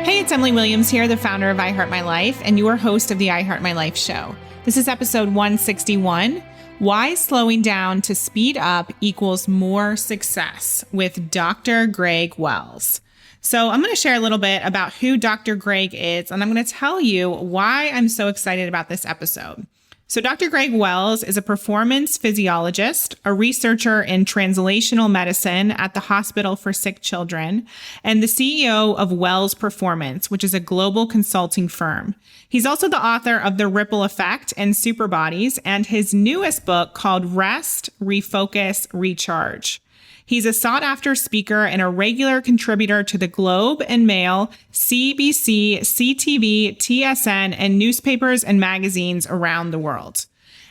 Hey, it's Emily Williams here, the founder of I Heart My Life and your host of the I Heart My Life show. This is episode 161, Why Slowing Down to Speed Up Equals More Success with Dr. Greg Wells. So I'm going to share a little bit about who Dr. Greg is, and I'm going to tell you why I'm so excited about this episode. So Dr. Greg Wells is a performance physiologist, a researcher in translational medicine at the Hospital for Sick Children, and the CEO of Wells Performance, which is a global consulting firm. He's also the author of The Ripple Effect and Superbodies, and his newest book called Rest, Refocus, Recharge. He's a sought-after speaker and a regular contributor to the Globe and Mail, CBC, CTV, TSN, and newspapers and magazines around the world.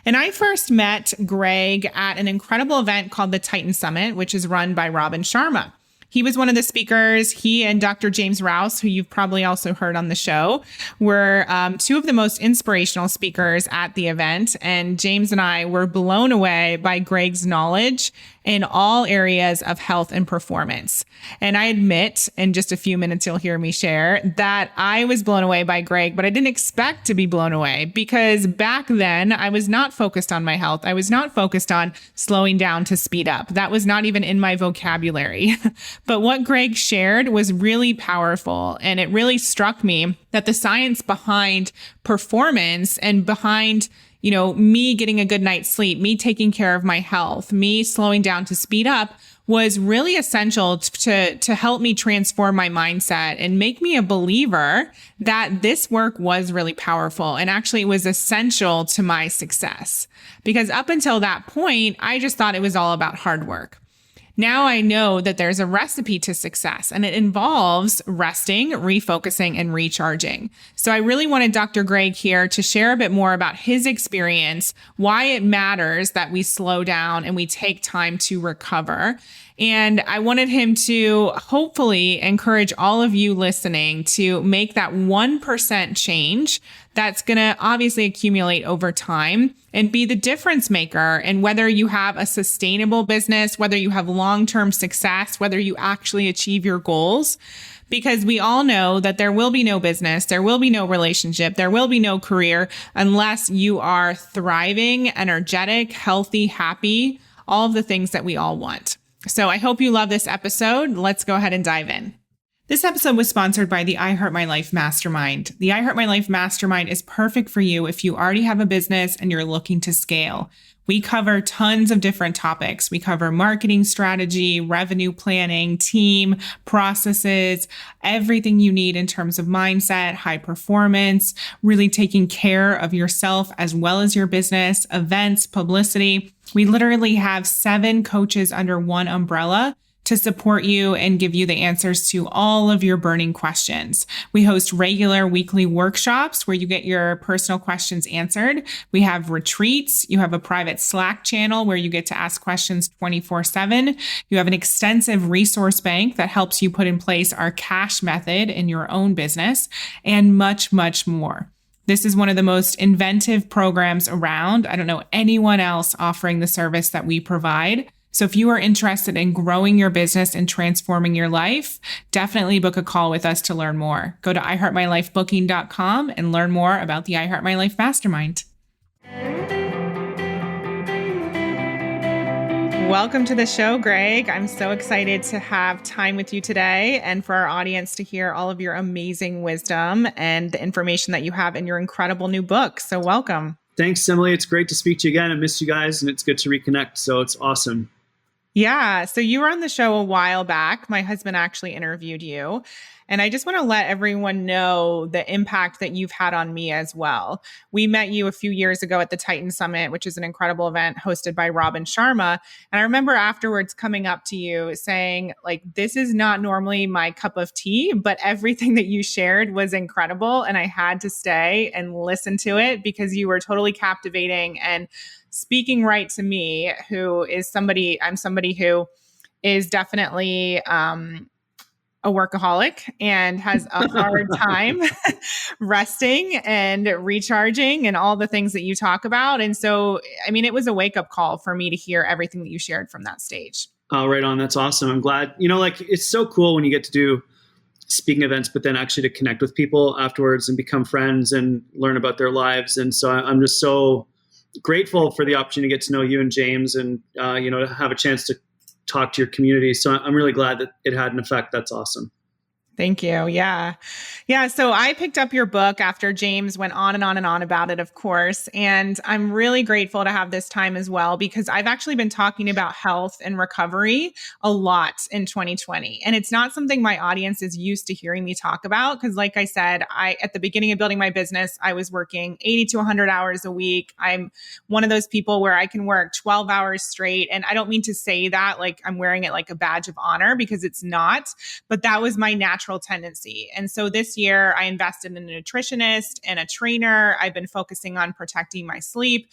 And I first met Greg at an incredible event called the Titan Summit, which is run by Robin Sharma. He was one of the speakers. He and Dr. James Rouse, who you've probably also heard on the show, were two of the most inspirational speakers at the event. And James and I were blown away by Greg's knowledge in all areas of health and performance. And I admit, in just a few minutes, you'll hear me share that I was blown away by Greg, but I didn't expect to be blown away because back then I was not focused on my health. I was not focused on slowing down to speed up. That was not even in my vocabulary. But what Greg shared was really powerful. And it really struck me that the science behind performance and behind me getting a good night's sleep, me taking care of my health, me slowing down to speed up was really essential to help me transform my mindset and make me a believer that this work was really powerful. And actually it was essential to my success because up until that point, I just thought it was all about hard work. Now I know that there's a recipe to success and it involves resting, refocusing, and recharging. So I really wanted Dr. Greg here to share a bit more about his experience, why it matters that we slow down and we take time to recover. And I wanted him to hopefully encourage all of you listening to make that 1% change that's going to obviously accumulate over time and be the difference maker in whether you have a sustainable business, whether you have long-term success, whether you actually achieve your goals. Because we all know that there will be no business, there will be no relationship, there will be no career unless you are thriving, energetic, healthy, happy, all of the things that we all want. So I hope you love this episode. Let's go ahead and dive in. This episode was sponsored by the I Heart My Life Mastermind. The I Heart My Life Mastermind is perfect for you if you already have a business and you're looking to scale. We cover tons of different topics. We cover marketing strategy, revenue planning, team, processes, everything you need in terms of mindset, high performance, really taking care of yourself as well as your business, events, publicity. We literally have 7 coaches under one umbrella to support you and give you the answers to all of your burning questions. We host regular weekly workshops where you get your personal questions answered. We have retreats. You have a private Slack channel where you get to ask questions 24/7. You have an extensive resource bank that helps you put in place our cash method in your own business and much, much more. This is one of the most inventive programs around. I don't know anyone else offering the service that we provide. So if you are interested in growing your business and transforming your life, definitely book a call with us to learn more. Go to iheartmylifebooking.com and learn more about the I Heart My Life Mastermind. Welcome to the show, Greg. I'm so excited to have time with you today and for our audience to hear all of your amazing wisdom and the information that you have in your incredible new book. So welcome. Thanks, Emily. It's great to speak to you again. I missed you guys and it's good to reconnect. So it's awesome. Yeah. So you were on the show a while back. My husband actually interviewed you. And I just want to let everyone know the impact that you've had on me as well. We met you a few years ago at the Titan Summit, which is an incredible event hosted by Robin Sharma. And I remember afterwards coming up to you saying, this is not normally my cup of tea, but everything that you shared was incredible. And I had to stay and listen to it because you were totally captivating and speaking right to me, I'm somebody who is definitely, a workaholic and has a hard time resting and recharging and all the things that you talk about. And so, it was a wake up call for me to hear everything that you shared from that stage. Oh, right on. That's awesome. I'm glad, it's so cool when you get to do speaking events, but then actually to connect with people afterwards and become friends and learn about their lives. And so I'm just so grateful for the opportunity to get to know you and James and, to have a chance to talk to your community. So I'm really glad that it had an effect. That's awesome. Thank you. Yeah. Yeah. So I picked up your book after James went on and on and on about it, of course. And I'm really grateful to have this time as well, because I've actually been talking about health and recovery a lot in 2020. And it's not something my audience is used to hearing me talk about. Because like I said, at the beginning of building my business, I was working 80 to 100 hours a week. I'm one of those people where I can work 12 hours straight. And I don't mean to say that like I'm wearing it like a badge of honor, because it's not, but that was my natural tendency. And so this year I invested in a nutritionist and a trainer. I've been focusing on protecting my sleep.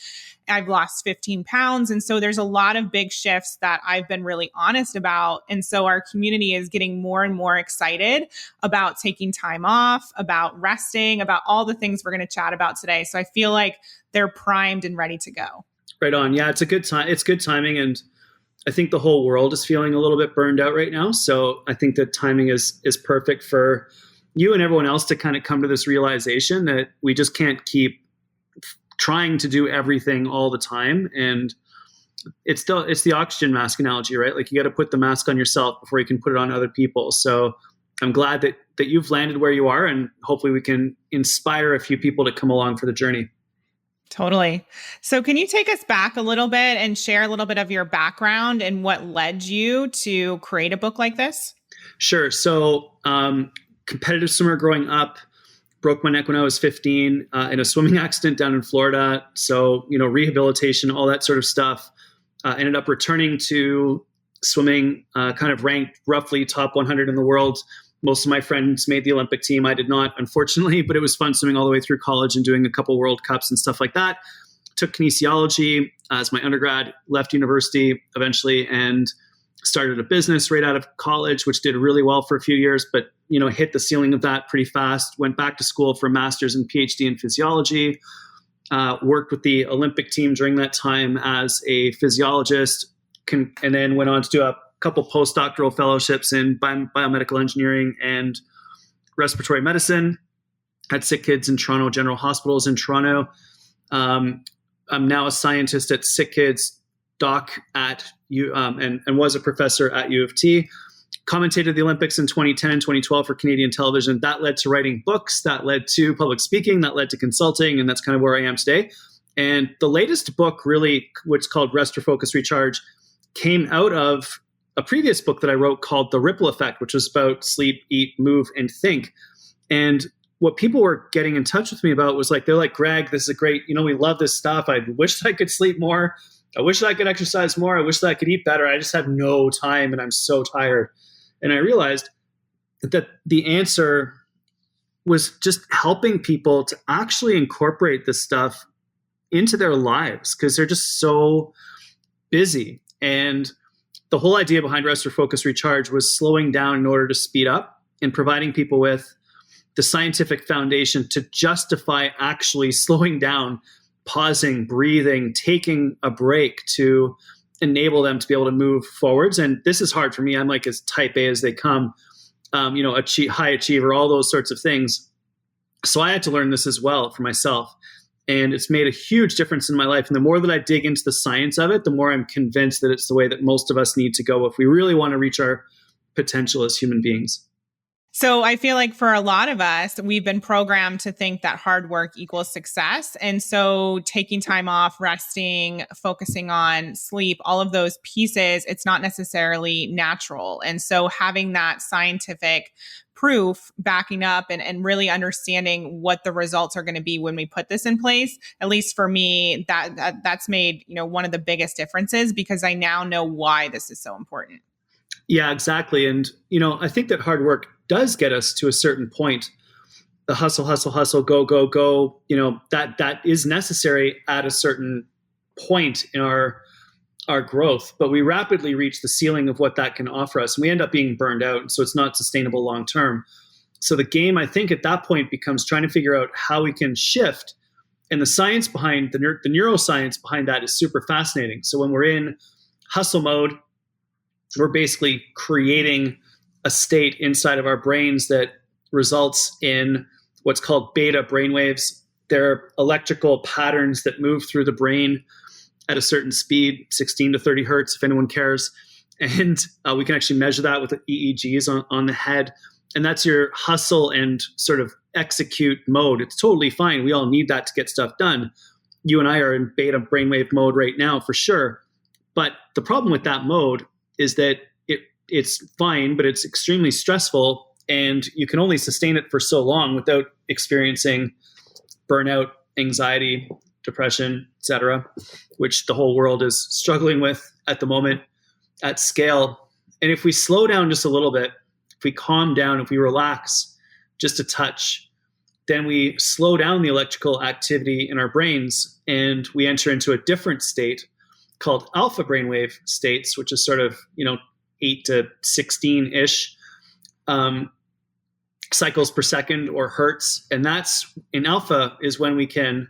I've lost 15 pounds. And so there's a lot of big shifts that I've been really honest about. And so our community is getting more and more excited about taking time off, about resting, about all the things we're going to chat about today. So I feel like they're primed and ready to go. Right on. Yeah, it's a good time. It's good timing. And I think the whole world is feeling a little bit burned out right now. So I think the timing is perfect for you and everyone else to kind of come to this realization that we just can't keep trying to do everything all the time. And it's the oxygen mask analogy, right? Like you got to put the mask on yourself before you can put it on other people. So I'm glad that you've landed where you are, and hopefully we can inspire a few people to come along for the journey. Totally. So can you take us back a little bit and share a little bit of your background and what led you to create a book like this? Sure. So competitive swimmer growing up, broke my neck when I was 15 in a swimming accident down in Florida. So, rehabilitation, all that sort of stuff. Ended up returning to swimming, kind of ranked roughly top 100 in the world. Most of my friends made the Olympic team. I did not, unfortunately, but it was fun swimming all the way through college and doing a couple World Cups and stuff like that. Took kinesiology as my undergrad, left university eventually, and started a business right out of college, which did really well for a few years, but hit the ceiling of that pretty fast. Went back to school for a master's and PhD in physiology. Worked with the Olympic team during that time as a physiologist, and then went on to do a couple postdoctoral fellowships in biomedical engineering and respiratory medicine at Sick Kids in Toronto, General Hospitals in Toronto. I'm now a scientist at Sick Kids, doc at and was a professor at U of T. Commentated the Olympics in 2010 and 2012 for Canadian television. That led to writing books, that led to public speaking, that led to consulting, and that's kind of where I am today. And the latest book, really, what's called Rest, Refocus, Recharge, came out of a previous book that I wrote called The Ripple Effect, which was about sleep, eat, move, and think. And what people were getting in touch with me about was they're like, Greg, this is a great, we love this stuff. I wish that I could sleep more. I wish that I could exercise more. I wish that I could eat better. I just have no time and I'm so tired. And I realized that the answer was just helping people to actually incorporate this stuff into their lives because they're just so busy. And the whole idea behind Rest, Refocus, Recharge was slowing down in order to speed up and providing people with the scientific foundation to justify actually slowing down, pausing, breathing, taking a break to enable them to be able to move forwards. And this is hard for me. I'm like as type A as they come, high achiever, all those sorts of things. So I had to learn this as well for myself. And it's made a huge difference in my life. And the more that I dig into the science of it, the more I'm convinced that it's the way that most of us need to go if we really want to reach our potential as human beings. So I feel like for a lot of us, we've been programmed to think that hard work equals success. And so taking time off, resting, focusing on sleep, all of those pieces, it's not necessarily natural. And so having that scientific proof backing up and really understanding what the results are going to be when we put this in place, at least for me, that's made, one of the biggest differences because I now know why this is so important. Yeah, exactly. And, I think that hard work does get us to a certain point. The hustle, go, go, go, that is necessary at a certain point in our growth, but we rapidly reach the ceiling of what that can offer us. And we end up being burned out. So it's not sustainable long-term. So the game, I think at that point becomes trying to figure out how we can shift. And the science behind the neuroscience behind that is super fascinating. So when we're in hustle mode, we're basically creating a state inside of our brains that results in what's called beta brainwaves. They're electrical patterns that move through the brain at a certain speed, 16 to 30 hertz, if anyone cares. And we can actually measure that with EEGs on the head. And that's your hustle and sort of execute mode. It's totally fine. We all need that to get stuff done. You and I are in beta brainwave mode right now for sure. But the problem with that mode is that it's fine, but it's extremely stressful, and you can only sustain it for so long without experiencing burnout, anxiety, depression, etc., which the whole world is struggling with at the moment at scale. And if we slow down just a little bit, if we calm down, if we relax just a touch, then we slow down the electrical activity in our brains and we enter into a different state called alpha brainwave states, which is sort of, 8 to 16-ish cycles per second or hertz. And that's in alpha is when we can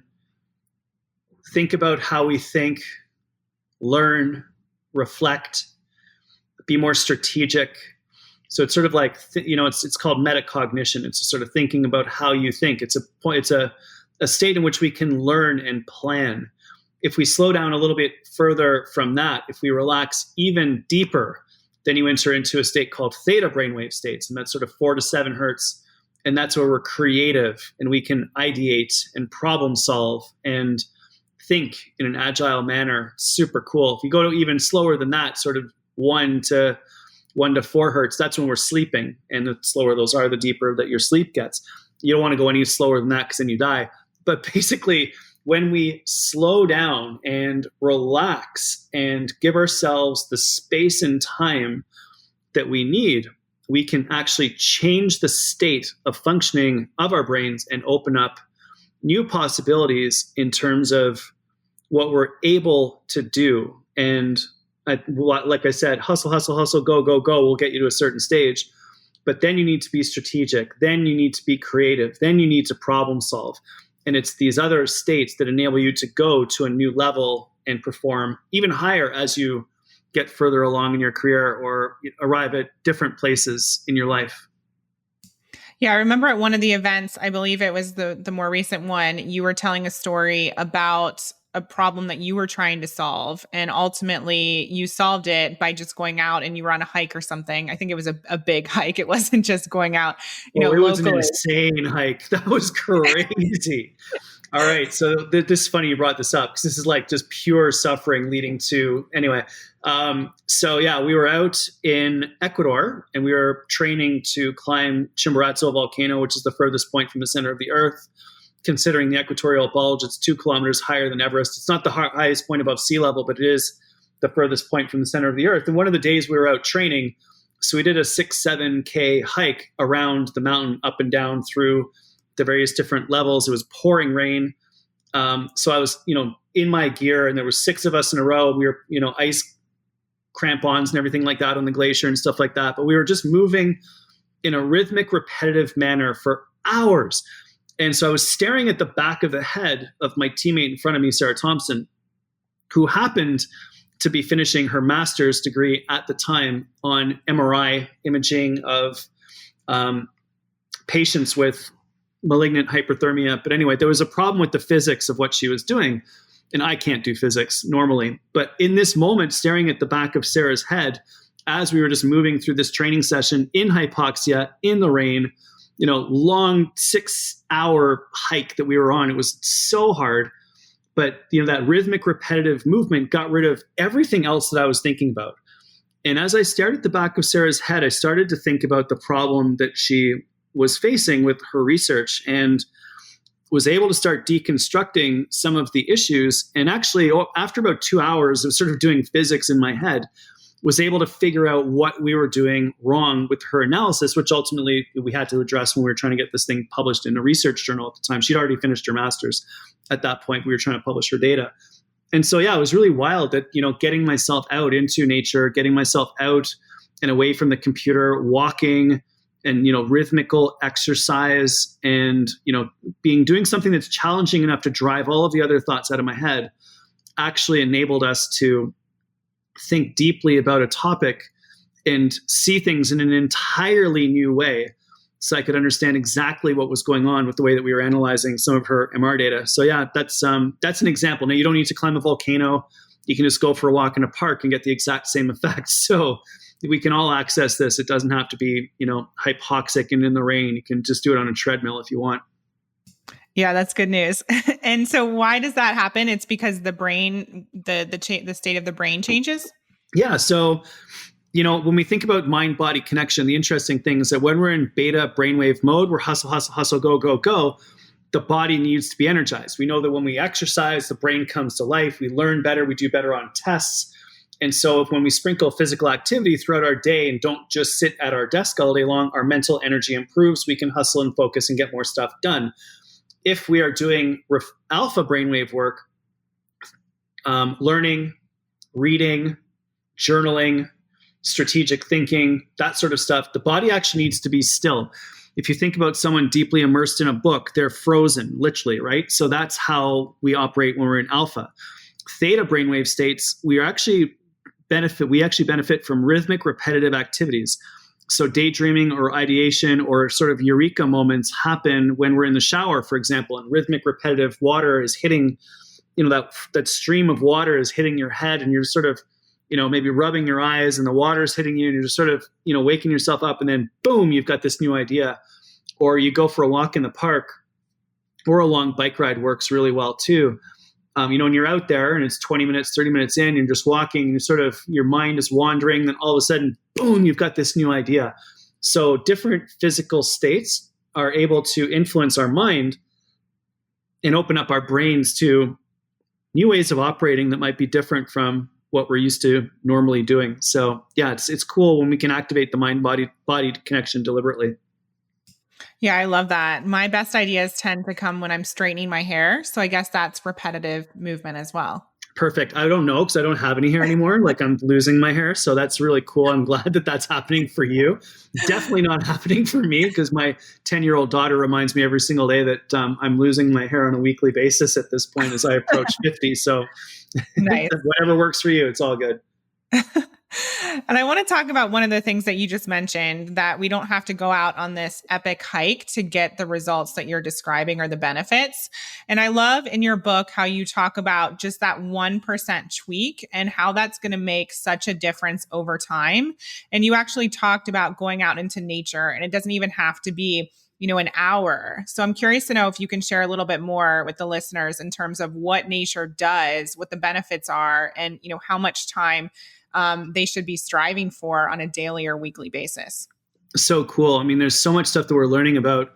think about how we think, learn, reflect, be more strategic. So it's sort of like, it's called metacognition. It's sort of thinking about how you think. It's a state in which we can learn and plan. If we slow down a little bit further from that, if we relax even deeper, then you enter into a state called theta brainwave states. And that's sort of 4 to 7 hertz. And that's where we're creative and we can ideate and problem solve and think in an agile manner. Super cool. If you go to even slower than that, sort of 1 to 4 hertz, that's when we're sleeping. And the slower those are, the deeper that your sleep gets. You don't want to go any slower than that because then you die. But basically, when we slow down and relax and give ourselves the space and time that we need, we can actually change the state of functioning of our brains and open up new possibilities in terms of what we're able to do. And like I said, hustle, go, will get you to a certain stage. But then you need to be strategic. Then you need to be creative. Then you need to problem solve. And it's these other states that enable you to go to a new level and perform even higher as you get further along in your career or arrive at different places in your life. Yeah, I remember at one of the events, I believe it was the more recent one, you were telling a story about a problem that you were trying to solve. And ultimately you solved it by just going out and you were on a hike or something. I think it was a big hike. It wasn't just going out, it was an insane hike. That was crazy. All right. So this is funny you brought this up because this is like just pure suffering leading to, anyway. We were out in Ecuador and we were training to climb Chimborazo volcano, which is the furthest point from the center of the earth. Considering the equatorial bulge, it's 2 kilometers higher than Everest. It's not the highest point above sea level, but it is the furthest point from the center of the earth. And one of the days we were out training, so we did a 6-7K hike around the mountain, up and down through the various different levels. It was pouring rain. So I was, in my gear, and there were 6 of us in a row. We were, ice crampons and everything like that on the glacier and stuff like that. But we were just moving in a rhythmic, repetitive manner for hours. And so I was staring at the back of the head of my teammate in front of me, Sarah Thompson, who happened to be finishing her master's degree at the time on MRI imaging of patients with malignant hyperthermia. But anyway, there was a problem with the physics of what she was doing. And I can't do physics normally. But in this moment, staring at the back of Sarah's head, as we were just moving through this training session in hypoxia, in the rain, long 6-hour hike that we were on. It was so hard, but that rhythmic, repetitive movement got rid of everything else that I was thinking about. And as I stared at the back of Sarah's head, I started to think about the problem that she was facing with her research and was able to start deconstructing some of the issues. And actually, after about 2 hours of sort of doing physics in my head, was able to figure out what we were doing wrong with her analysis, which ultimately we had to address when we were trying to get this thing published in a research journal at the time. She'd already finished her master's at that point. We were trying to publish her data. And so, it was really wild that, getting myself out into nature, getting myself out and away from the computer, walking and, rhythmical exercise and, doing something that's challenging enough to drive all of the other thoughts out of my head actually enabled us to think deeply about a topic and see things in an entirely new way. So I could understand exactly what was going on with the way that we were analyzing some of her MR data. So yeah, that's an example. Now you don't need to climb a volcano. You can just go for a walk in a park and get the exact same effect. So we can all access this. It doesn't have to be, hypoxic and in the rain. You can just do it on a treadmill if you want. Yeah, that's good news. And so why does that happen? It's because the brain, the state of the brain changes? Yeah. So, when we think about mind-body connection, the interesting thing is that when we're in beta brainwave mode, we're hustle, hustle, hustle, go, go, go. The body needs to be energized. We know that when we exercise, the brain comes to life. We learn better. We do better on tests. And so when we sprinkle physical activity throughout our day and don't just sit at our desk all day long, our mental energy improves. We can hustle and focus and get more stuff done. If we are doing alpha brainwave work, learning, reading, journaling, strategic thinking, that sort of stuff, the body actually needs to be still. If you think about someone deeply immersed in a book, they're frozen, literally, right? So that's how we operate when we're in alpha. Theta brainwave states, we actually benefit from rhythmic, repetitive activities. So daydreaming or ideation or sort of eureka moments happen when we're in the shower, for example, and rhythmic, repetitive water is hitting, that stream of water is hitting your head and you're sort of, maybe rubbing your eyes and the water is hitting you and you're just sort of, waking yourself up and then boom, you've got this new idea. Or you go for a walk in the park or a long bike ride works really well too. When you're out there and it's 20 minutes, 30 minutes in, you're just walking, and your mind is wandering, then all of a sudden, boom, you've got this new idea. So different physical states are able to influence our mind and open up our brains to new ways of operating that might be different from what we're used to normally doing. So yeah, it's cool when we can activate the mind-body connection deliberately. Yeah, I love that. My best ideas tend to come when I'm straightening my hair. So I guess that's repetitive movement as well. Perfect. I don't know because I don't have any hair anymore. Like I'm losing my hair. So that's really cool. I'm glad that that's happening for you. Definitely not happening for me because my 10-year-old daughter reminds me every single day that I'm losing my hair on a weekly basis at this point as I approach 50. So nice. Whatever works for you, it's all good. And I want to talk about one of the things that you just mentioned, that we don't have to go out on this epic hike to get the results that you're describing or the benefits. And I love in your book how you talk about just that 1% tweak and how that's going to make such a difference over time. And you actually talked about going out into nature, and it doesn't even have to be an hour. So I'm curious to know if you can share a little bit more with the listeners in terms of what nature does, what the benefits are, and how much time they should be striving for on a daily or weekly basis. So cool. I mean, there's so much stuff that we're learning about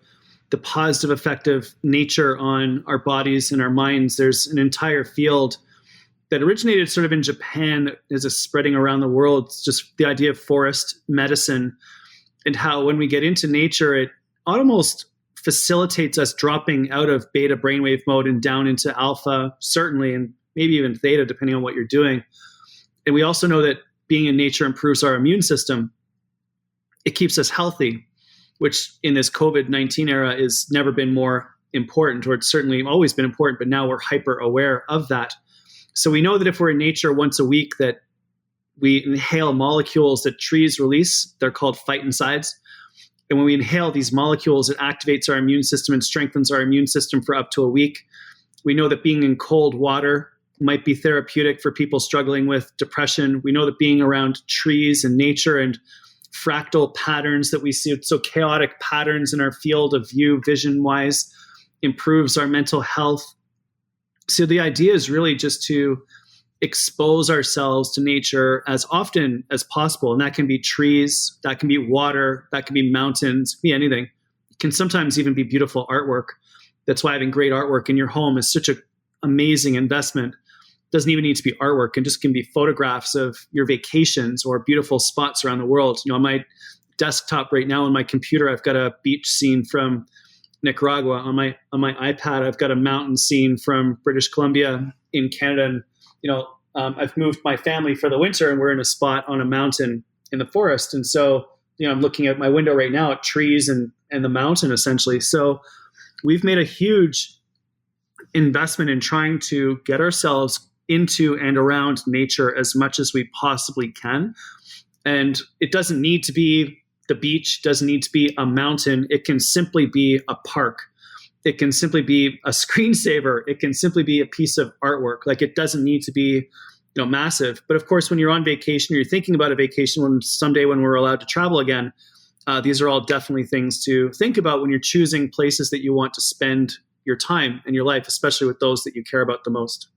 the positive effect of nature on our bodies and our minds. There's an entire field that originated sort of in Japan that is spreading around the world. It's just the idea of forest medicine and how when we get into nature, it almost facilitates us dropping out of beta brainwave mode and down into alpha, certainly, and maybe even theta, depending on what you're doing. And we also know that being in nature improves our immune system. It keeps us healthy, which in this COVID-19 era is never been more important, or it's certainly always been important, but now we're hyper aware of that. So we know that if we're in nature once a week, that we inhale molecules that trees release. They're called phytoncides. And when we inhale these molecules, it activates our immune system and strengthens our immune system for up to a week. We know that being in cold water might be therapeutic for people struggling with depression. We know that being around trees and nature and fractal patterns that we see, so chaotic patterns in our field of view, vision-wise, improves our mental health. So the idea is really just to expose ourselves to nature as often as possible. And that can be trees, that can be water, that can be mountains, be anything. It can sometimes even be beautiful artwork. That's why having great artwork in your home is such an amazing investment. It doesn't even need to be artwork. It just can be photographs of your vacations or beautiful spots around the world. On my desktop right now on my computer, I've got a beach scene from Nicaragua. On my iPad, I've got a mountain scene from British Columbia in Canada. And I've moved my family for the winter and we're in a spot on a mountain in the forest. And so, I'm looking at my window right now at trees and the mountain essentially. So we've made a huge investment in trying to get ourselves into and around nature as much as we possibly can. And it doesn't need to be the beach, doesn't need to be a mountain. It can simply be a park. It can simply be a screensaver. It can simply be a piece of artwork. Like, it doesn't need to be, massive. But of course, when you're on vacation, or you're thinking about a vacation when someday when we're allowed to travel again, these are all definitely things to think about when you're choosing places that you want to spend your time and your life, especially with those that you care about the most.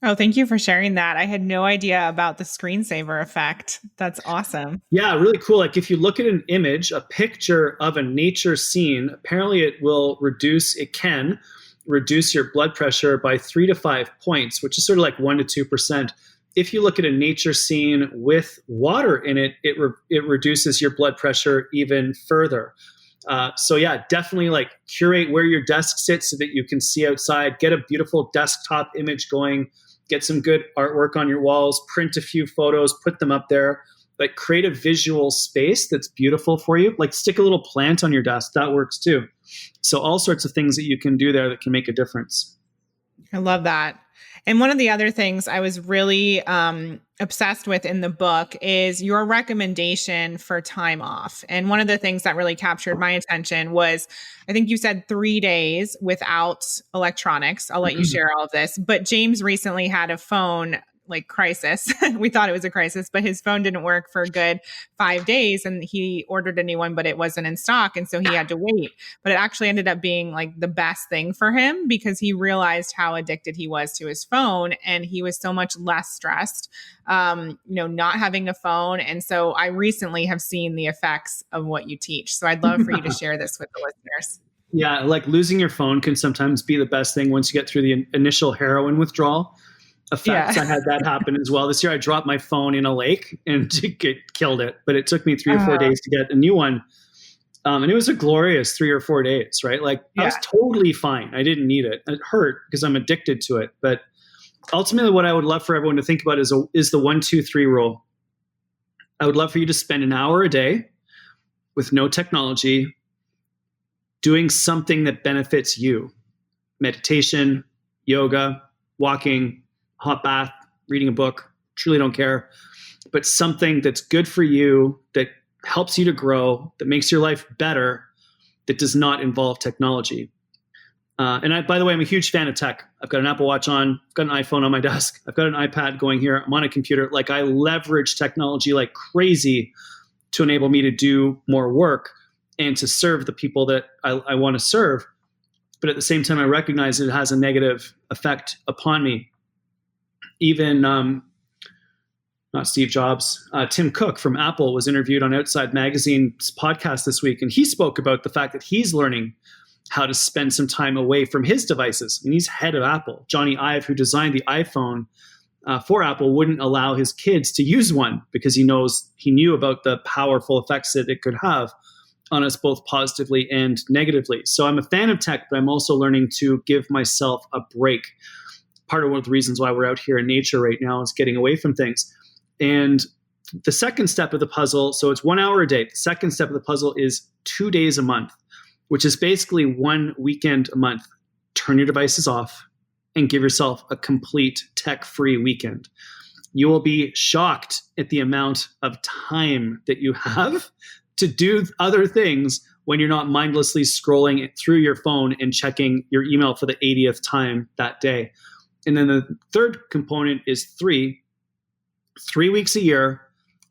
Oh, thank you for sharing that. I had no idea about the screensaver effect. That's awesome. Yeah, really cool. Like, if you look at an image, a picture of a nature scene, apparently it can reduce your blood pressure by 3 to 5 points, which is sort of like 1 to 2%. If you look at a nature scene with water in it, it reduces your blood pressure even further. So yeah, definitely like curate where your desk sits so that you can see outside, get a beautiful desktop image going, get some good artwork on your walls, print a few photos, put them up there, like create a visual space that's beautiful for you. Like, stick a little plant on your desk. That works too. So all sorts of things that you can do there that can make a difference. I love that. And one of the other things I was really obsessed with in the book is your recommendation for time off. And one of the things that really captured my attention was, I think you said 3 days without electronics. I'll let you share all of this. But James recently had a phone crisis. We thought it was a crisis, but his phone didn't work for a good 5 days, and he ordered a new one, but it wasn't in stock. And so he had to wait, but it actually ended up being like the best thing for him because he realized how addicted he was to his phone, and he was so much less stressed, not having a phone. And so I recently have seen the effects of what you teach. So I'd love for you to share this with the listeners. Yeah. Like, losing your phone can sometimes be the best thing once you get through the initial heroin withdrawal effects. Yeah. I had that happen as well. This year I dropped my phone in a lake and it killed it, but it took me 3 or 4 days to get a new one. And it was a glorious 3 or 4 days, right? Like, I was totally fine. I didn't need it. It hurt because I'm addicted to it. But ultimately what I would love for everyone to think about is the 1, 2, 3 rule. I would love for you to spend an hour a day with no technology doing something that benefits you. Meditation, yoga, walking, hot bath, reading a book, truly don't care, but something that's good for you, that helps you to grow, that makes your life better, that does not involve technology. And by the way, I'm a huge fan of tech. I've got an Apple Watch on, I've got an iPhone on my desk, I've got an iPad going here, I'm on a computer. Like, I leverage technology like crazy to enable me to do more work and to serve the people that I want to serve. But at the same time, I recognize it has a negative effect upon me. Even not Steve Jobs, Tim Cook from Apple was interviewed on Outside Magazine's podcast this week, and he spoke about the fact that he's learning how to spend some time away from his devices. And he's head of Apple. Johnny Ive, who designed the iPhone for Apple, wouldn't allow his kids to use one because he knew about the powerful effects that it could have on us, both positively and negatively. So I'm a fan of tech, but I'm also learning to give myself a break. Part of one of the reasons why we're out here in nature right now is getting away from things. And the second step of the puzzle, so it's 1 hour a day. The second step of the puzzle is 2 days a month, which is basically 1 weekend a month. Turn your devices off and give yourself a complete tech-free weekend. You will be shocked at the amount of time that you have to do other things when you're not mindlessly scrolling through your phone and checking your email for the 80th time that day. And then the third component is 3 weeks a year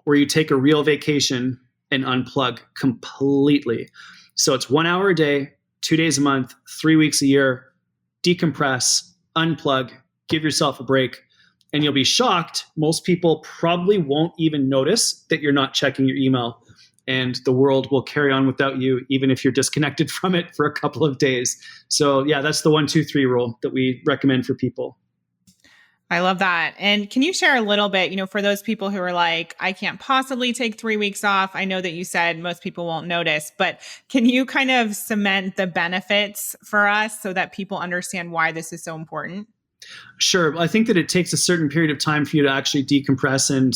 where you take a real vacation and unplug completely. So it's 1 hour a day, 2 days a month, 3 weeks a year, decompress, unplug, give yourself a break, and you'll be shocked. Most people probably won't even notice that you're not checking your email, and the world will carry on without you, even if you're disconnected from it for a couple of days. So yeah, that's the 1, 2, 3 rule that we recommend for people. I love that. And can you share a little bit, for those people who are like, I can't possibly take 3 weeks off. I know that you said most people won't notice, but can you kind of cement the benefits for us so that people understand why this is so important? Sure. I think that it takes a certain period of time for you to actually decompress and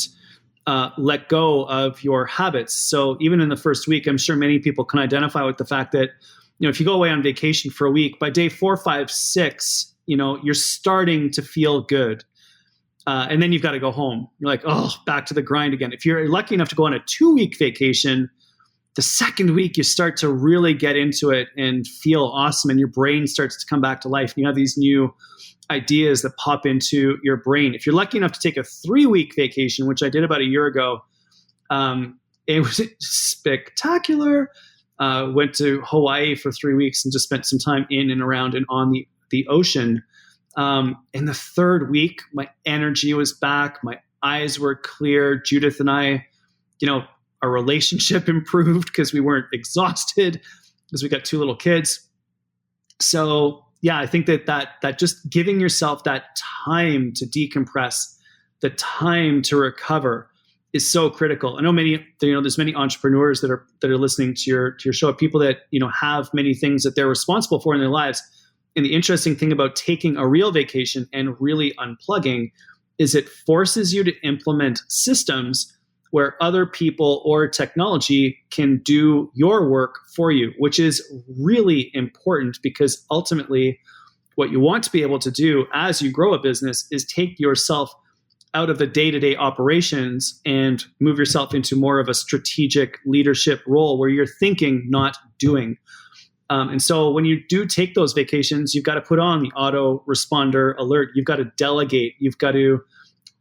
let go of your habits. So even in the first week, I'm sure many people can identify with the fact that, if you go away on vacation for a week, by day 4, 5, 6, you're starting to feel good. And then you've got to go home. You're like, oh, back to the grind again. If you're lucky enough to go on a 2-week vacation, the second week you start to really get into it and feel awesome, and your brain starts to come back to life. And you have these new ideas that pop into your brain. If you're lucky enough to take a 3-week vacation, which I did about a year ago, it was spectacular. Went to Hawaii for 3 weeks and just spent some time in and around and on the ocean. In the third week, my energy was back. My eyes were clear. Judith and I, our relationship improved because we weren't exhausted because we got 2 little kids. So yeah, I think that just giving yourself that time to decompress, the time to recover is so critical. I know there's many entrepreneurs that are listening to your show, people that, have many things that they're responsible for in their lives. And the interesting thing about taking a real vacation and really unplugging is it forces you to implement systems where other people or technology can do your work for you, which is really important, because ultimately what you want to be able to do as you grow a business is take yourself out of the day-to-day operations and move yourself into more of a strategic leadership role where you're thinking, not doing. And so when you do take those vacations, you've got to put on the auto responder alert. You've got to delegate. You've got to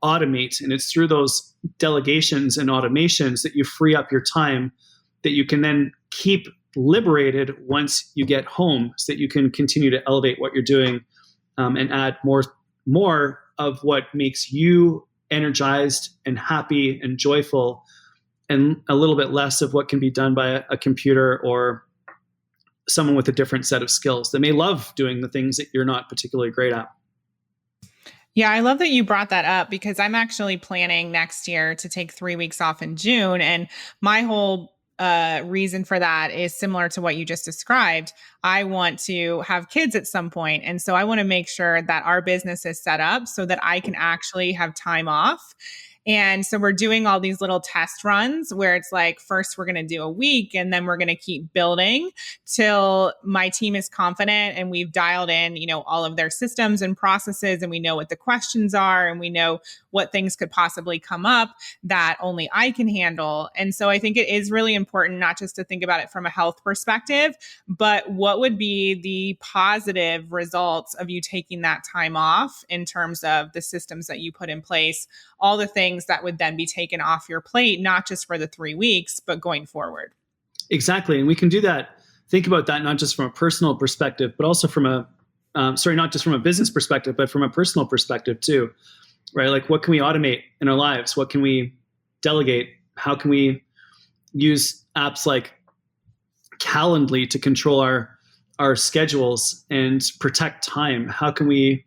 automate. And it's through those delegations and automations that you free up your time that you can then keep liberated once you get home, so that you can continue to elevate what you're doing, and add more of what makes you energized and happy and joyful, and a little bit less of what can be done by a computer or someone with a different set of skills that may love doing the things that you're not particularly great at. Yeah, I love that you brought that up, because I'm actually planning next year to take 3 weeks off in June. And my whole reason for that is similar to what you just described. I want to have kids at some point. And so I want to make sure that our business is set up so that I can actually have time off. And so we're doing all these little test runs where it's like, first we're going to do a week, and then we're going to keep building till my team is confident and we've dialed in, all of their systems and processes, and we know what the questions are, and we know what things could possibly come up that only I can handle. And so I think it is really important not just to think about it from a health perspective, but what would be the positive results of you taking that time off in terms of the systems that you put in place, all the things that would then be taken off your plate, not just for the 3 weeks, but going forward. Exactly. And we can do that. Think about that, not just from a personal perspective, but also from not just from a business perspective, but from a personal perspective too, right? Like, what can we automate in our lives? What can we delegate? How can we use apps like Calendly to control our schedules and protect time? How can we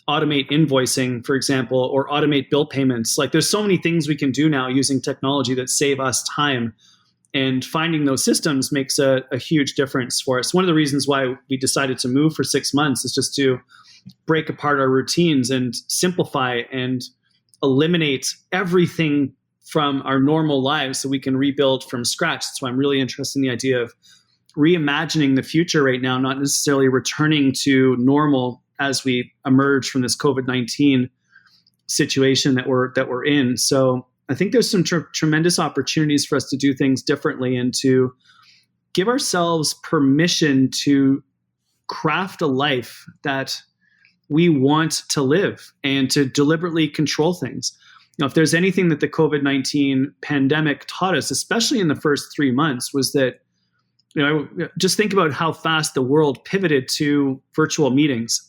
automate invoicing, for example, or automate bill payments? Like, there's so many things we can do now using technology that save us time, and finding those systems makes a huge difference for us. One of the reasons why we decided to move for 6 months is just to break apart our routines and simplify and eliminate everything from our normal lives so we can rebuild from scratch. That's why I'm really interested in the idea of reimagining the future right now, not necessarily returning to normal as we emerge from this COVID-19 situation that we're in. So I think there's some tremendous opportunities for us to do things differently and to give ourselves permission to craft a life that we want to live, and to deliberately control things. If there's anything that the COVID-19 pandemic taught us, especially in the first 3 months, was that, just think about how fast the world pivoted to virtual meetings.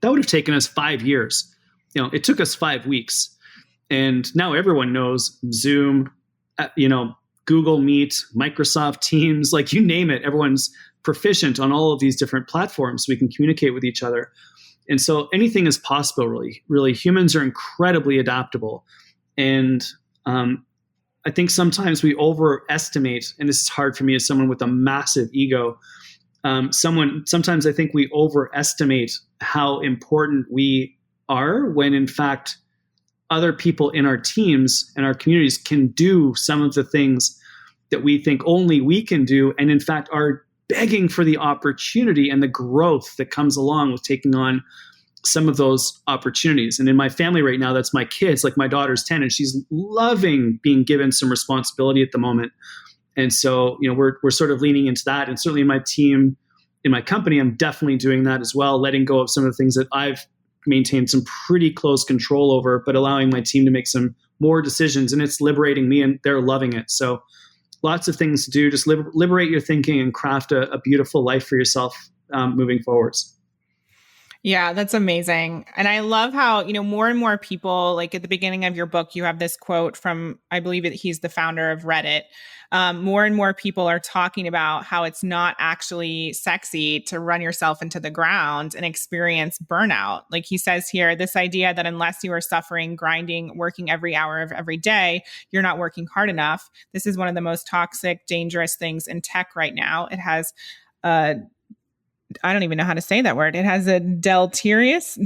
That would have taken us 5 years. It took us 5 weeks. And now everyone knows Zoom, Google Meet, Microsoft Teams, like you name it. Everyone's proficient on all of these different platforms so we can communicate with each other. And so anything is possible, really. Really, humans are incredibly adaptable. And I think sometimes we overestimate, and this is hard for me as someone with a massive ego, sometimes I think we overestimate how important we are, when in fact other people in our teams and our communities can do some of the things that we think only we can do, and in fact are begging for the opportunity and the growth that comes along with taking on some of those opportunities. And in my family right now, that's my kids. Like my daughter's 10 and she's loving being given some responsibility at the moment. And so, we're sort of leaning into that. And certainly my team in my company, I'm definitely doing that as well, letting go of some of the things that I've maintained some pretty close control over, but allowing my team to make some more decisions, and it's liberating me and they're loving it. So lots of things to do. Just liberate your thinking and craft a beautiful life for yourself moving forwards. Yeah, that's amazing. And I love how, more and more people, like at the beginning of your book, you have this quote from, I believe that he's the founder of Reddit. More and more people are talking about how it's not actually sexy to run yourself into the ground and experience burnout. Like he says here, this idea that unless you are suffering, grinding, working every hour of every day, you're not working hard enough. This is one of the most toxic, dangerous things in tech right now. It has I don't even know how to say that word. It has a deleterious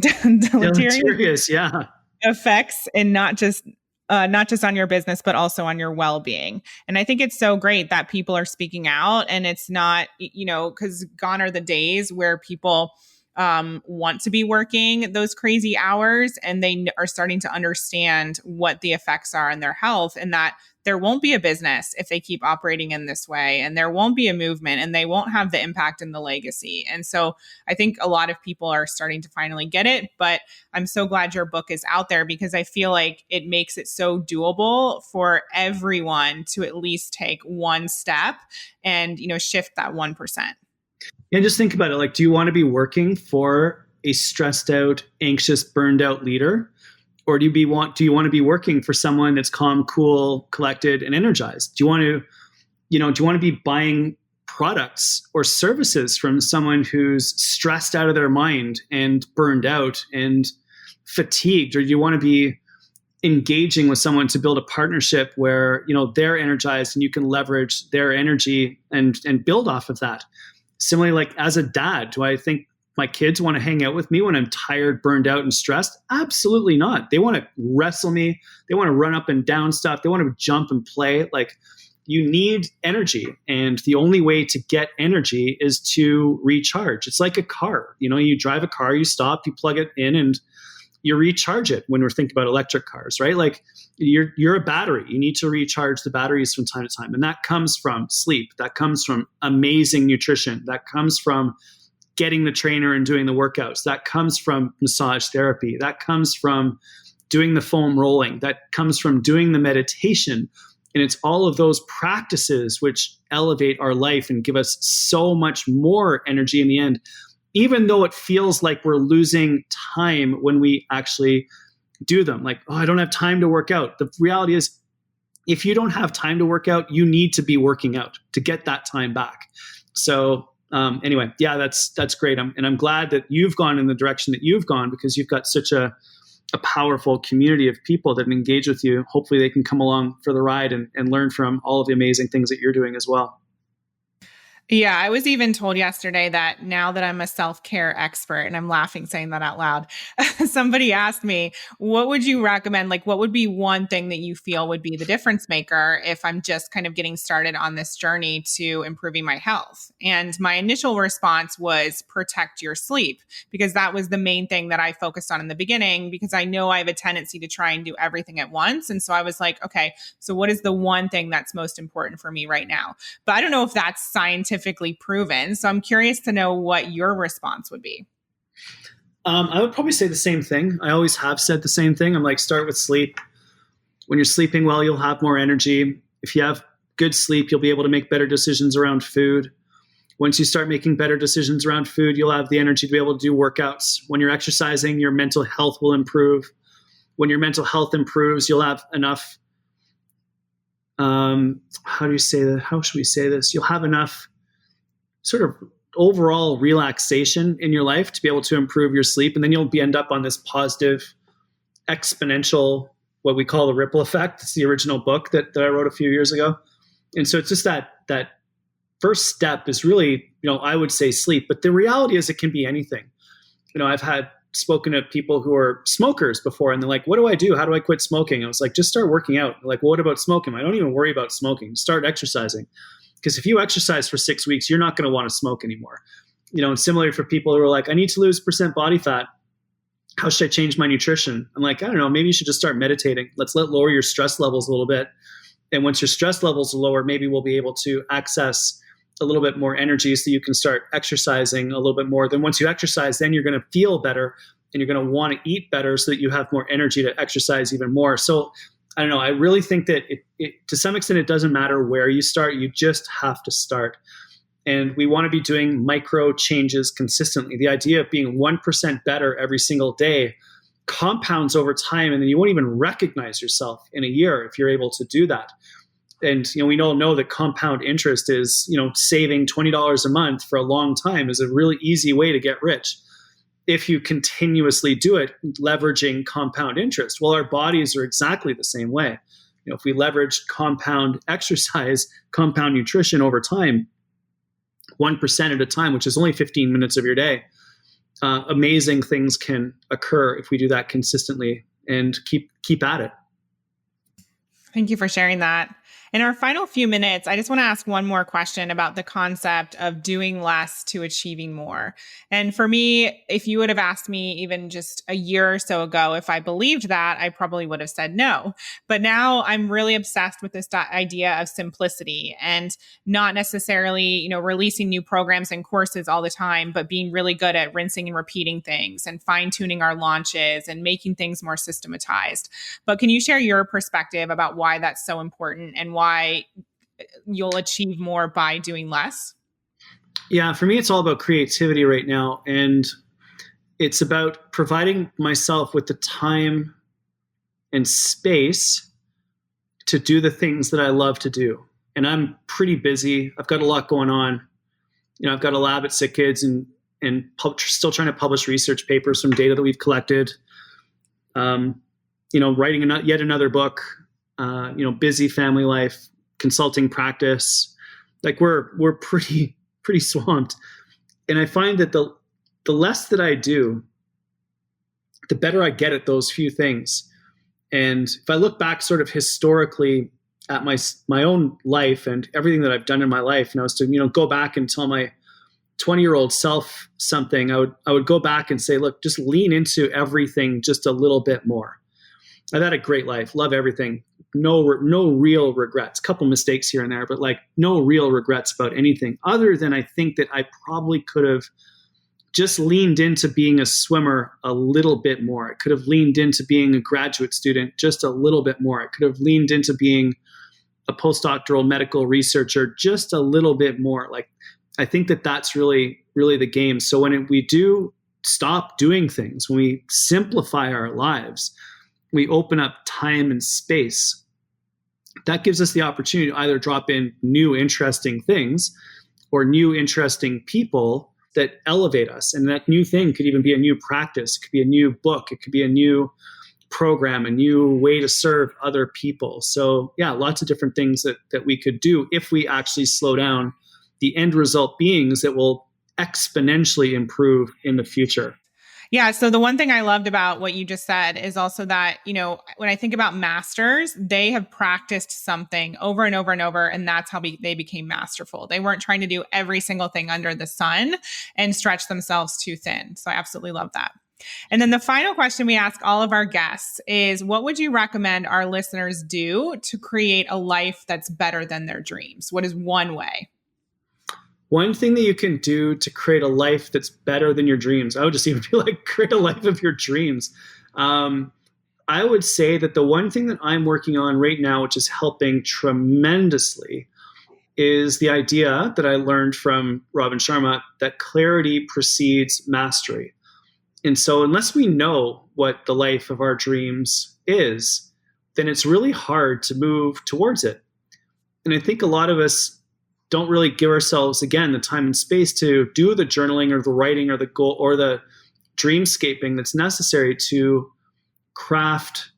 Yeah. effects, and not just on your business, but also on your well-being. And I think it's so great that people are speaking out, and it's not, because gone are the days where people want to be working those crazy hours, and they are starting to understand what the effects are on their health, and that there won't be a business if they keep operating in this way, and there won't be a movement, and they won't have the impact and the legacy. And so I think a lot of people are starting to finally get it, but I'm so glad your book is out there, because I feel like it makes it so doable for everyone to at least take one step and, shift that 1%. And just think about it. Like, do you want to be working for a stressed out, anxious, burned out leader? Or do you want to be working for someone that's calm, cool, collected, and energized? Do you want to be buying products or services from someone who's stressed out of their mind and burned out and fatigued? Or do you want to be engaging with someone to build a partnership where, they're energized and you can leverage their energy and build off of that? Similarly, like as a dad, do I think my kids want to hang out with me when I'm tired, burned out, and stressed? Absolutely not. They want to wrestle me. They want to run up and down stuff. They want to jump and play. Like, you need energy. And the only way to get energy is to recharge. It's like a car. You drive a car, you stop, you plug it in, and you recharge it. When we're thinking about electric cars, right? Like you're a battery. You need to recharge the batteries from time to time. And that comes from sleep. That comes from amazing nutrition. That comes from getting the trainer and doing the workouts. That comes from massage therapy. That comes from doing the foam rolling. That comes from doing the meditation. And it's all of those practices which elevate our life and give us so much more energy in the end, even though it feels like we're losing time when we actually do them. Like, I don't have time to work out. The reality is, if you don't have time to work out, you need to be working out to get that time back. So anyway, yeah, that's great. I'm glad that you've gone in the direction that you've gone, because you've got such a powerful community of people that engage with you. Hopefully they can come along for the ride and learn from all of the amazing things that you're doing as well. Yeah, I was even told yesterday that now that I'm a self-care expert, and I'm laughing saying that out loud, somebody asked me, what would you recommend? Like, what would be one thing that you feel would be the difference maker if I'm just kind of getting started on this journey to improving my health? And my initial response was protect your sleep, because that was the main thing that I focused on in the beginning, because I know I have a tendency to try and do everything at once. And so I was like, okay, so what is the one thing that's most important for me right now? But I don't know if that's scientifically proven. So I'm curious to know what your response would be. I would probably say the same thing. I always have said the same thing. I'm like, start with sleep. When you're sleeping well, you'll have more energy. If you have good sleep, you'll be able to make better decisions around food. Once you start making better decisions around food, you'll have the energy to be able to do workouts. When you're exercising, your mental health will improve. When your mental health improves, you'll have enough, how do you say that? How should we say this? You'll have enough sort of overall relaxation in your life to be able to improve your sleep. And then you'll end up on this positive, exponential, what we call the ripple effect. It's the original book that I wrote a few years ago. And so it's just that first step is really, I would say sleep. But the reality is it can be anything. I've had spoken to people who are smokers before, and they're like, what do I do? How do I quit smoking? I was like, just start working out. They're like, well, what about smoking? I don't even worry about smoking. Start exercising. Because if you exercise for 6 weeks, you're not going to want to smoke anymore. And similarly for people who are like, I need to lose % body fat. how should I change my nutrition? I'm like, I don't know, maybe you should just start meditating. Let's lower your stress levels a little bit. And once your stress levels are lower, maybe we'll be able to access a little bit more energy so you can start exercising a little bit more. Then once you exercise, then you're going to feel better and you're going to want to eat better so that you have more energy to exercise even more. So I don't know. I really think that to some extent, it doesn't matter where you start. You just have to start. And we want to be doing micro changes consistently. The idea of being 1% better every single day compounds over time, and then you won't even recognize yourself in a year if you're able to do that. And we all know that compound interest is saving $20 a month for a long time is a really easy way to get rich if you continuously do it, leveraging compound interest. Well, our bodies are exactly the same way. If we leverage compound exercise, compound nutrition over time, 1% at a time, which is only 15 minutes of your day, amazing things can occur if we do that consistently and keep at it. Thank you for sharing that. In our final few minutes, I just want to ask one more question about the concept of doing less to achieving more. And for me, if you would have asked me even just a year or so ago, if I believed that, I probably would have said no. But now I'm really obsessed with this idea of simplicity and not necessarily, releasing new programs and courses all the time, but being really good at rinsing and repeating things and fine-tuning our launches and making things more systematized. But can you share your perspective about why that's so important and why you'll achieve more by doing less? Yeah, for me, it's all about creativity right now. And it's about providing myself with the time and space to do the things that I love to do. And I'm pretty busy. I've got a lot going on. I've got a lab at Sick Kids and still trying to publish research papers from data that we've collected. Writing yet another book. Busy family life, consulting practice. Like we're pretty swamped. And I find that the less that I do, the better I get at those few things. And if I look back sort of historically at my own life and everything that I've done in my life, and I was to, go back and tell my 20-year-old self something, I would go back and say, look, just lean into everything just a little bit more. I've had a great life, love everything. No real regrets, couple mistakes here and there, but like no real regrets about anything other than I think that I probably could have just leaned into being a swimmer a little bit more. I could have leaned into being a graduate student just a little bit more. I could have leaned into being a postdoctoral medical researcher just a little bit more. Like, I think that that's really, really the game. So when we do stop doing things, when we simplify our lives, we open up time and space. That gives us the opportunity to either drop in new interesting things or new interesting people that elevate us. And that new thing could even be a new practice. It could be a new book. It could be a new program, a new way to serve other people. So yeah, lots of different things that we could do if we actually slow down. The end result being is that we'll exponentially improve in the future. Yeah. So the one thing I loved about what you just said is also that, when I think about masters, they have practiced something over and over and over, and that's how they became masterful. They weren't trying to do every single thing under the sun and stretch themselves too thin. So I absolutely love that. And then the final question we ask all of our guests is, what would you recommend our listeners do to create a life that's better than their dreams? What is one way? One thing that you can do to create a life that's better than your dreams, I would just even be like, create a life of your dreams. I would say that the one thing that I'm working on right now, which is helping tremendously, is the idea that I learned from Robin Sharma that clarity precedes mastery. And so unless we know what the life of our dreams is, then it's really hard to move towards it. And I think a lot of us don't really give ourselves, again, the time and space to do the journaling or the writing or the goal or the dreamscaping that's necessary to craft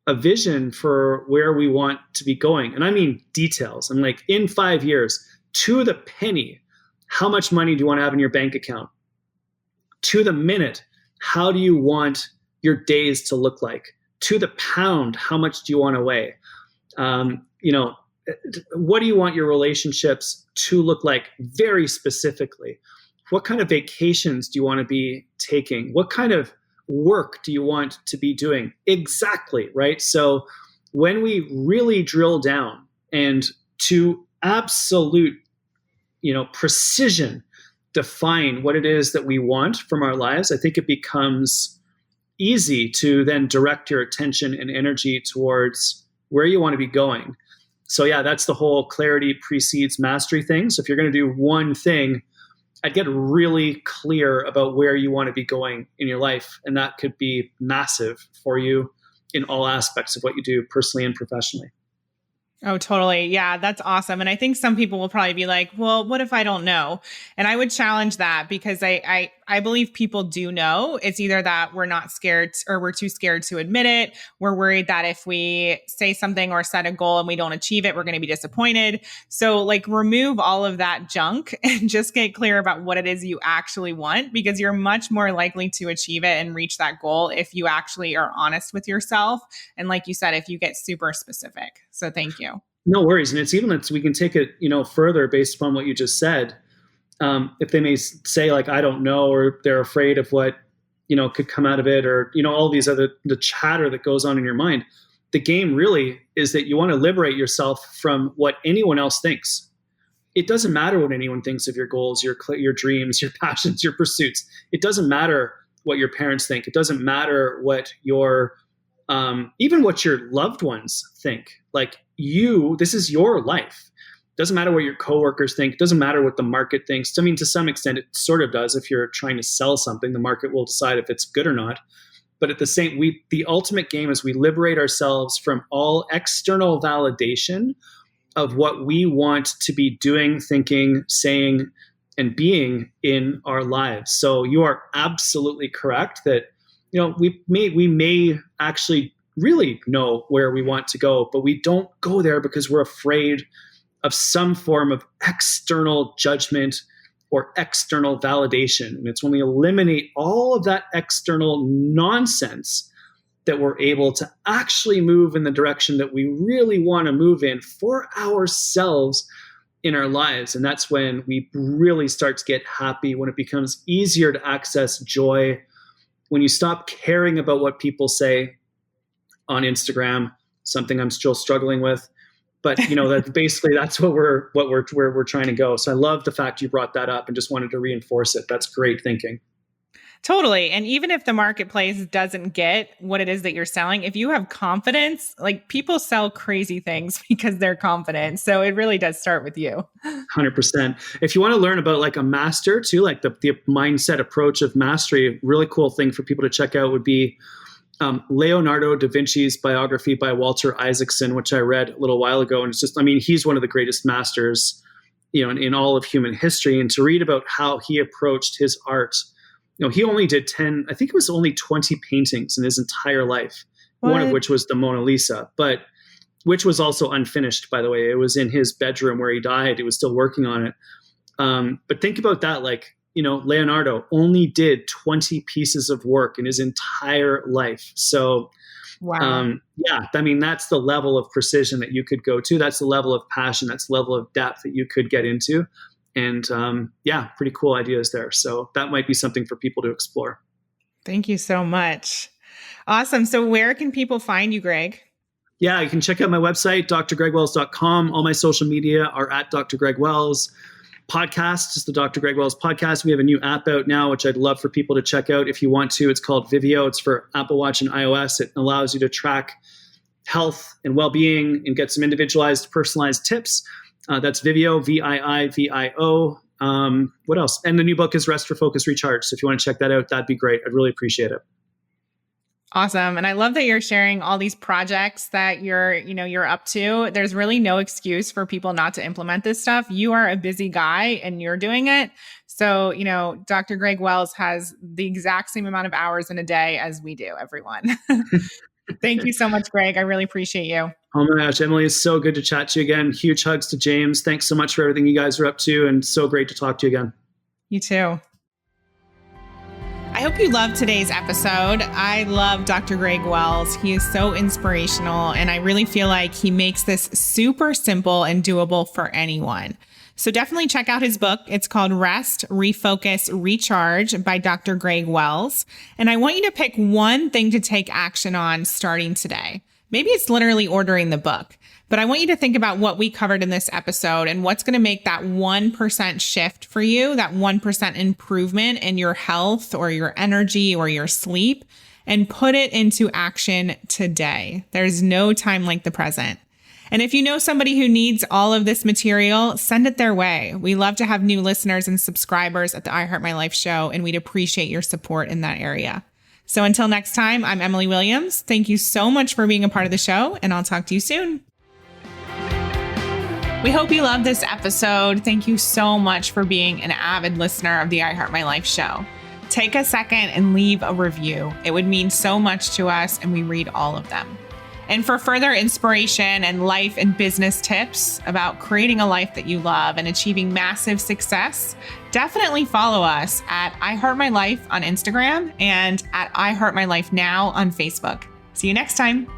a vision for where we want to be going. And I mean details. I'm like, in 5 years, to the penny, how much money do you want to have in your bank account? To the minute, how do you want your days to look like? To the pound, how much do you want to weigh? What do you want your relationships to look like very specifically? What kind of vacations do you want to be taking? What kind of work do you want to be doing? Exactly, right? So when we really drill down and to absolute, precision define what it is that we want from our lives, I think it becomes easy to then direct your attention and energy towards where you want to be going. So yeah, that's the whole clarity precedes mastery thing. So if you're going to do one thing, I'd get really clear about where you want to be going in your life. And that could be massive for you in all aspects of what you do personally and professionally. Oh, totally. Yeah, that's awesome. And I think some people will probably be like, well, what if I don't know? And I would challenge that because I believe people do know. It's either that we're not scared or we're too scared to admit it. We're worried that if we say something or set a goal and we don't achieve it, we're going to be disappointed. So like remove all of that junk and just get clear about what it is you actually want, because you're much more likely to achieve it and reach that goal if you actually are honest with yourself. And like you said, if you get super specific. So thank you. No worries. And it's even that we can take it, further based upon what you just said. If they may say like, I don't know, or they're afraid of what, could come out of it, or, all these the chatter that goes on in your mind. The game really is that you want to liberate yourself from what anyone else thinks. It doesn't matter what anyone thinks of your goals, your dreams, your passions, your pursuits. It doesn't matter what your parents think. It doesn't matter what even what your loved ones think. Like this is your life. Doesn't matter what your coworkers think. Doesn't matter what the market thinks. I mean, to some extent, it sort of does. If you're trying to sell something, the market will decide if it's good or not. But at the ultimate game is we liberate ourselves from all external validation of what we want to be doing, thinking, saying, and being in our lives. So you are absolutely correct that, we may actually really know where we want to go, but we don't go there because we're afraid of some form of external judgment or external validation. And it's when we eliminate all of that external nonsense that we're able to actually move in the direction that we really want to move in for ourselves in our lives. And that's when we really start to get happy, when it becomes easier to access joy, when you stop caring about what people say on Instagram, something I'm still struggling with. But that's where we're trying to go. So I love the fact you brought that up and just wanted to reinforce it. That's great thinking. Totally. And even if the marketplace doesn't get what it is that you're selling, if you have confidence, like people sell crazy things because they're confident. So it really does start with you. 100%. If you want to learn about like a master too, like the mindset approach of mastery, a really cool thing for people to check out would be Leonardo da Vinci's biography by Walter Isaacson, which I read a little while ago. And it's just, he's one of the greatest masters, in all of human history. And to read about how he approached his art, he only did 10, I think it was only 20 paintings in his entire life. What? One of which was the Mona Lisa, but which was also unfinished, by the way. It was in his bedroom where he died. He was still working on it. But think about that, like, Leonardo only did 20 pieces of work in his entire life. So, wow. That's the level of precision that you could go to. That's the level of passion. That's the level of depth that you could get into. And pretty cool ideas there. So that might be something for people to explore. Thank you so much. Awesome. So where can people find you, Greg? Yeah, you can check out my website, drgregwells.com. All my social media are at Dr. Greg Wells. Podcast is the Dr. Greg Wells podcast. We have a new app out now, which I'd love for people to check out if you want to. It's called Vivio. It's for Apple Watch and iOS. It allows you to track health and well-being and get some individualized, personalized tips. That's Vivio, Viivio. What else? And the new book is Rest for Focus Recharge. So if you want to check that out, that'd be great. I'd really appreciate it. Awesome. And I love that you're sharing all these projects that you're up to. There's really no excuse for people not to implement this stuff. You are a busy guy and you're doing it. So, Dr. Greg Wells has the exact same amount of hours in a day as we do, everyone. Thank you so much, Greg. I really appreciate you. Oh my gosh, Emily, it's so good to chat to you again. Huge hugs to James. Thanks so much for everything you guys are up to, and so great to talk to you again. You too. I hope you loved today's episode. I love Dr. Greg Wells. He is so inspirational, and I really feel like he makes this super simple and doable for anyone. So definitely check out his book. It's called Rest, Refocus, Recharge by Dr. Greg Wells. And I want you to pick one thing to take action on starting today. Maybe it's literally ordering the book, but I want you to think about what we covered in this episode and what's going to make that 1% shift for you, that 1% improvement in your health or your energy or your sleep, and put it into action today. There's no time like the present. And if you know somebody who needs all of this material, send it their way. We love to have new listeners and subscribers at the I Heart My Life show, and we'd appreciate your support in that area. So until next time, I'm Emily Williams. Thank you so much for being a part of the show, and I'll talk to you soon. We hope you loved this episode. Thank you so much for being an avid listener of the I Heart My Life show. Take a second and leave a review. It would mean so much to us, and we read all of them. And for further inspiration and life and business tips about creating a life that you love and achieving massive success, definitely follow us at I Heart My Life on Instagram and at I Heart My Life Now on Facebook. See you next time.